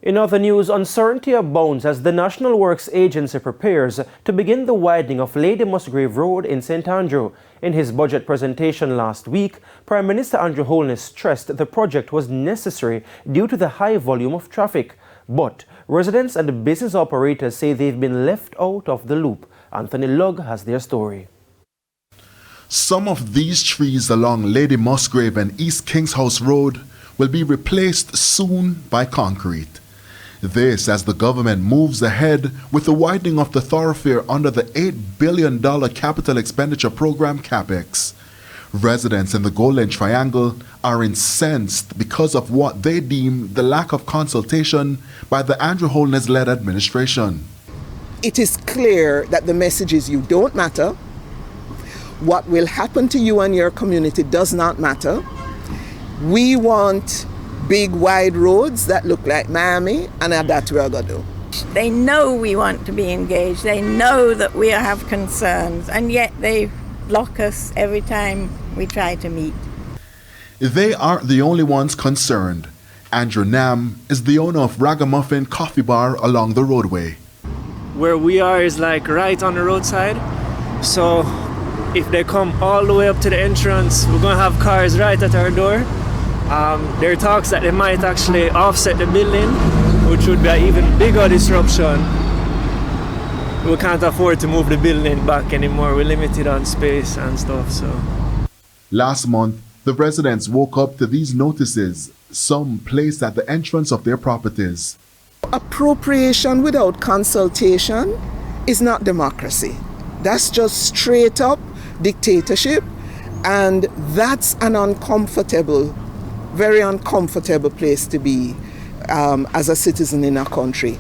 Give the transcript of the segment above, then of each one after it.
In other news, uncertainty abounds as the National Works Agency prepares to begin the widening of Lady Musgrave Road in St. Andrew. In his budget presentation last week, Prime Minister Andrew Holness stressed the project was necessary due to the high volume of traffic. But residents and business operators say they've been left out of the loop. Anthony Lugg has their story. Some of these trees along Lady Musgrave and East Kings House Road will be replaced soon by concrete. This as the government moves ahead with the widening of the thoroughfare under the $8 billion capital expenditure program CAPEX. Residents in the Golden Triangle are incensed because of what they deem the lack of consultation by the Andrew Holness-led administration. It is clear that the message is you don't matter. What will happen to you and your community does not matter. We want big wide roads that look like Miami, and that's what we're going to do. They know we want to be engaged. They know that we have concerns, and yet they block us every time we try to meet. They aren't the only ones concerned. Andrew Nam is the owner of Ragamuffin Coffee Bar along the roadway. Where we are is like right on the roadside, so if they come all the way up to the entrance, we're going to have cars right at our door. There are talks that they might actually offset the building, which would be an even bigger disruption. We can't afford to move the building back anymore. We're limited on space and stuff. So, last month, the residents woke up to these notices, some placed at the entrance of their properties. Appropriation without consultation is not democracy. That's just straight up dictatorship, and that's an very uncomfortable place to be as a citizen in a country.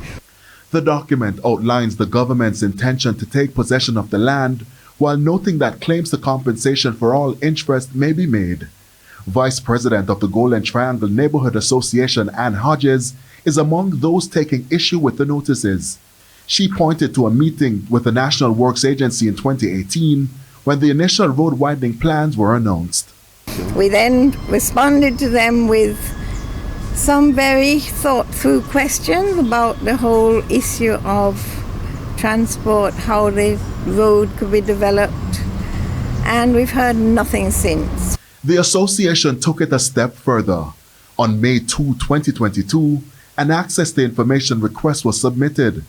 The document outlines the government's intention to take possession of the land while noting that claims to compensation for all interest may be made. Vice President of the Golden Triangle Neighborhood Association, Ann Hodges, is among those taking issue with the notices. She pointed to a meeting with the National Works Agency in 2018 when the initial road widening plans were announced. We then responded to them with some very thought-through questions about the whole issue of transport, how the road could be developed, and we've heard nothing since. The association took it a step further. On May 2, 2022, an access to information request was submitted.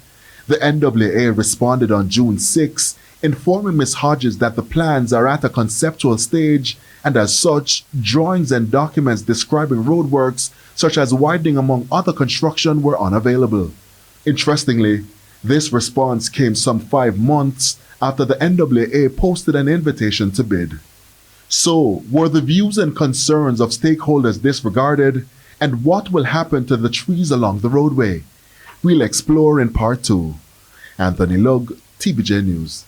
The NWA responded on June 6, informing Ms. Hodges that the plans are at a conceptual stage, and as such, drawings and documents describing roadworks, such as widening among other construction, were unavailable. Interestingly, this response came some 5 months after the NWA posted an invitation to bid. So, were the views and concerns of stakeholders disregarded, and what will happen to the trees along the roadway? We'll explore in part 2. Anthony Lugg, TVJ News.